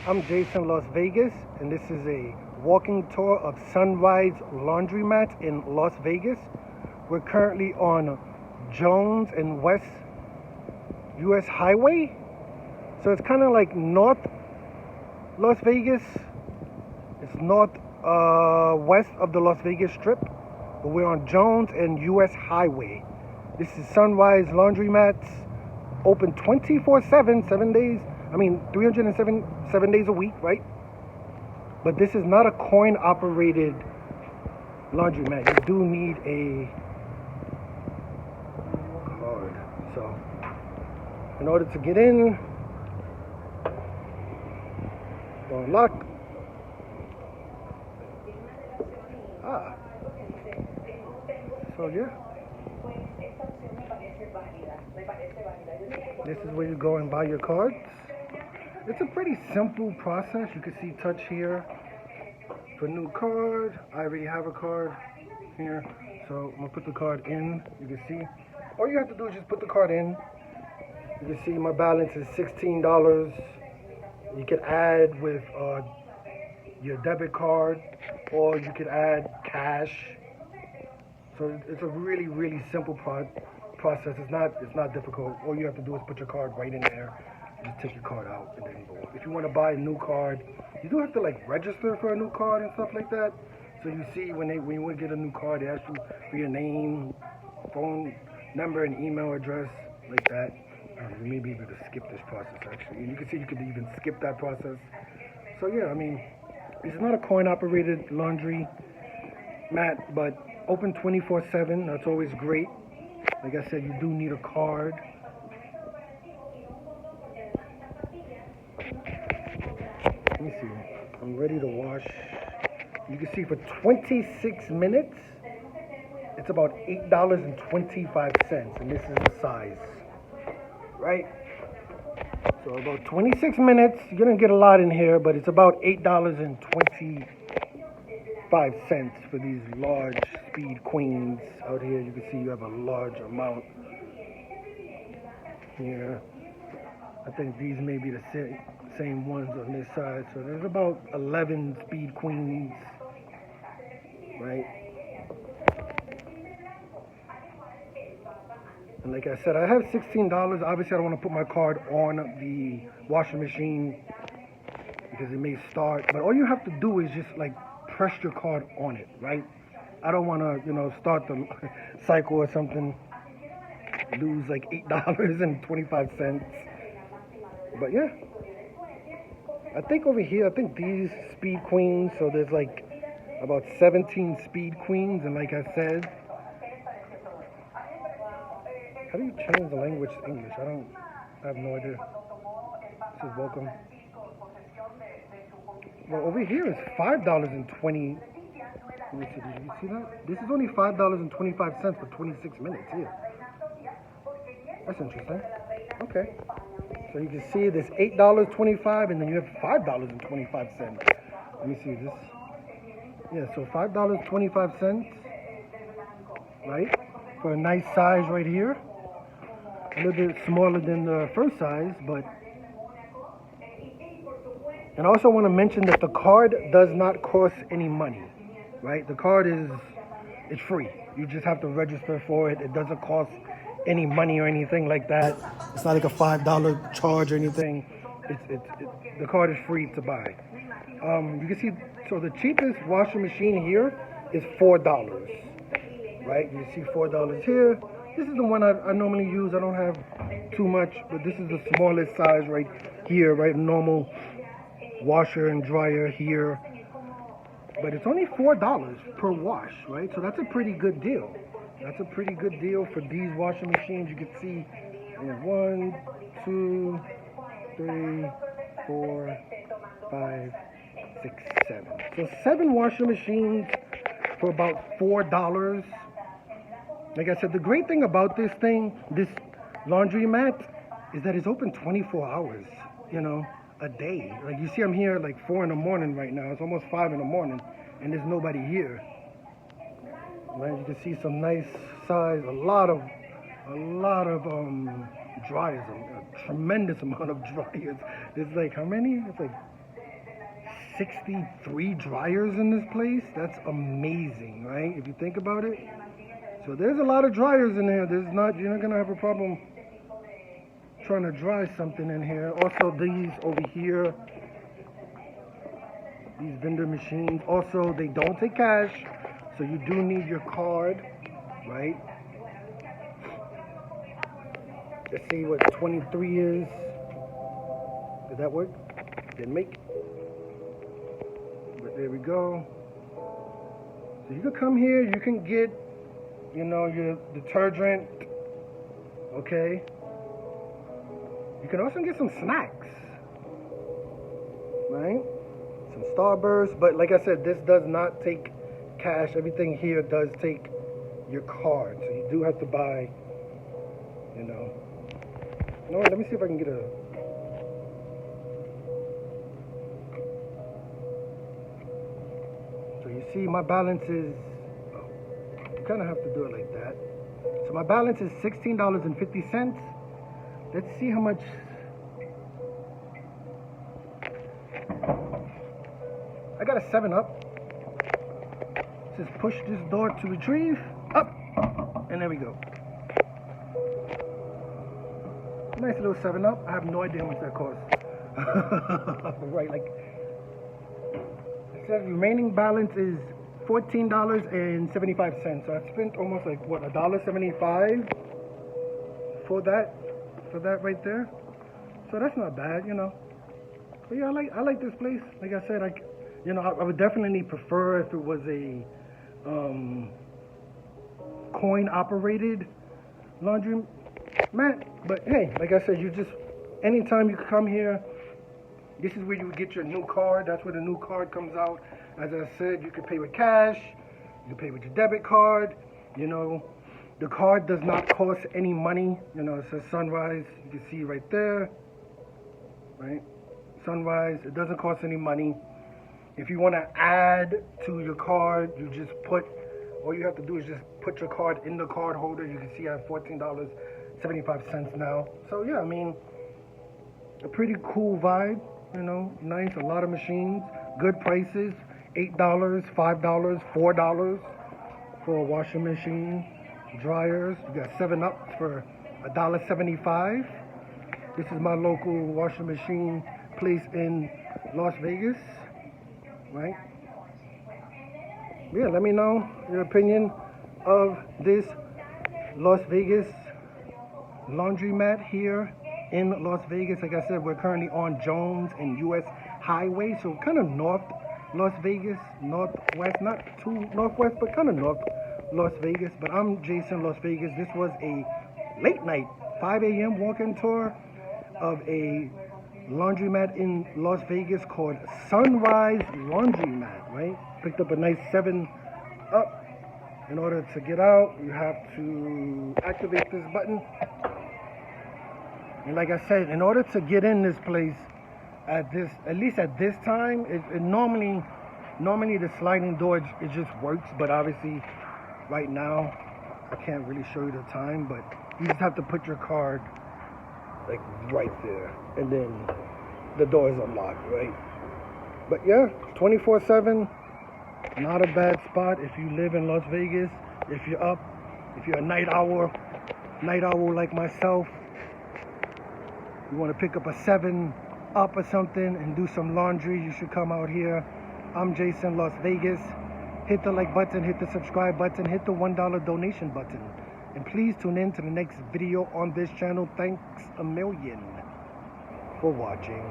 I'm JasonLasVegas, and this is a walking tour of Sunrise Laundromat in Las Vegas. We're currently on Jones and West US Highway. So it's kind of like North Las Vegas. It's west of the Las Vegas Strip. But we're on Jones and US Highway. This is Sunrise Laundromats, open 24/7, 307 days a week, right? But this is not a coin-operated laundromat. You do need a card. So, in order to get in, go unlock. So yeah. This is where you go and buy your cards. It's a pretty simple process. You can see touch here for new card. I already have a card here, so I'm gonna put the card in. You can see all you have to do is just put the card in. You can see my balance is $16. You can add with your debit card, or you could add cash. So it's a really simple process. It's not difficult. All you have to do is put your card right in there. Just take your card out and then go. If you want to buy a new card, you do have to like register for a new card and stuff like that. So you see when you want to get a new card, they ask you for your name, phone number, and email address like that. You may be able to skip this process actually, and you can see you could even skip that process. So yeah, I mean, it's not a coin-operated laundry mat, but open 24/7. That's always great. Like I said, you do need a card. Let me see. I'm ready to wash. You can see for 26 minutes, it's about $8.25, and this is the size, right? So about 26 minutes, you're gonna get a lot in here, but it's about $8.25 for these large speed queens out here. You can see you have a large amount here. I think these may be the same ones on this side. So there's about 11 speed queens, right? And like I said, I have $16. Obviously, I don't want to put my card on the washing machine because it may start. But all you have to do is just like press your card on it, right? I don't want to, start the cycle or something, lose like $8.25. But yeah, I think over here, these speed queens, so there's like about 17 speed queens, and like I said, how do you change the language to English? I have no idea. This is welcome. Well, over here is $5.20. Let me see, did you see that? This is only $5.25 for 26 minutes here. That's interesting. Okay. So you can see there's $8.25 and then you have $5.25. Let me see this. Yeah, so $5.25, right? For a nice size right here. A little bit smaller than the first size, but. And I also want to mention that the card does not cost any money, right? The card it's free. You just have to register for it. It doesn't cost any money or anything like that. It's not like a $5 charge or anything. The card is free to buy. You can see, so the cheapest washing machine here is $4, right? You see $4 here. This is the one I normally use. I don't have too much, but this is the smallest size right here, right? Normal washer and dryer here. But it's only $4 per wash, right? So that's a pretty good deal. That's a pretty good deal for these washing machines. You can see 1, 2, 3, 4, 5, 6, 7. So 7 washing machines for about $4. Like I said, the great thing about this laundromat, is that it's open 24 hours, a day. Like you see, I'm here like 4 in the morning right now. It's almost 5 in the morning, and there's nobody here. Right, you can see some nice size, a lot of dryers, a tremendous amount of dryers. There's like how many? It's like 63 dryers in this place. That's amazing, right? If you think about it. So there's a lot of dryers in here. You're not gonna have a problem trying to dry something in here. Also, these over here, these vendor machines. Also, they don't take cash, so you do need your card, right? Let's see what 23 is. Did that work? Didn't make. But there we go. So you can come here, you can get, you know, your detergent, okay? You can also get some snacks, right? Some Starburst, but like I said, this does not take cash. Everything here does take your card, so you do have to buy, you know. No, let me see if I can get a... So you see my balance is... You kind of have to do it like that. So my balance is $16.50. Let's see how much... I got a 7-Up. Just push this door to retrieve. Up! And there we go. Nice little 7-Up. I have no idea how much that costs. Right, like... It says remaining balance is $14.75. So I spent almost like, what, $1.75 for that right there. So that's not bad, you know. But yeah, I like this place. Like I said, I would definitely prefer if it was a coin operated laundry mat. But hey, like I said, anytime you come here, this is where you get your new card. That's where the new card comes out. As I said, you can pay with cash, you can pay with your debit card, you know. The card does not cost any money. You know, it says Sunrise. You can see right there, right? Sunrise. It doesn't cost any money. If you want to add to your card, all you have to do is just put your card in the card holder. You can see I have $14.75 now. So yeah, I mean, a pretty cool vibe, you know, nice, a lot of machines, good prices, $8, $5, $4 for a washing machine. Dryers, you got 7-Up for $1.75. This is my local washing machine place in Las Vegas, right? Yeah, let me know your opinion of this Las Vegas laundromat here in Las Vegas. Like I said, we're currently on Jones and US Highway, so kind of north Las Vegas, northwest, not too northwest, but kind of north Las Vegas. But I'm JasonLasVegas. This was a late night 5 a.m. walk-in tour of a laundromat in Las Vegas called Sunrise Laundromat, right? Picked up a nice 7-Up. In order to get out, you have to activate this button. And like I said, in order to get in this place, at least at this time, normally the sliding door, it just works, but obviously right now I can't really show you the time, but you just have to put your card like right there, and then the door is unlocked, right? But yeah, 24/7, not a bad spot if you live in Las Vegas. If you're up, if you're a night owl like myself, you want to pick up a 7-Up or something and do some laundry, you should come out here. I'm JasonLasVegas. Hit the like button, hit the subscribe button, hit the $1 donation button. And please tune in to the next video on this channel. Thanks a million for watching.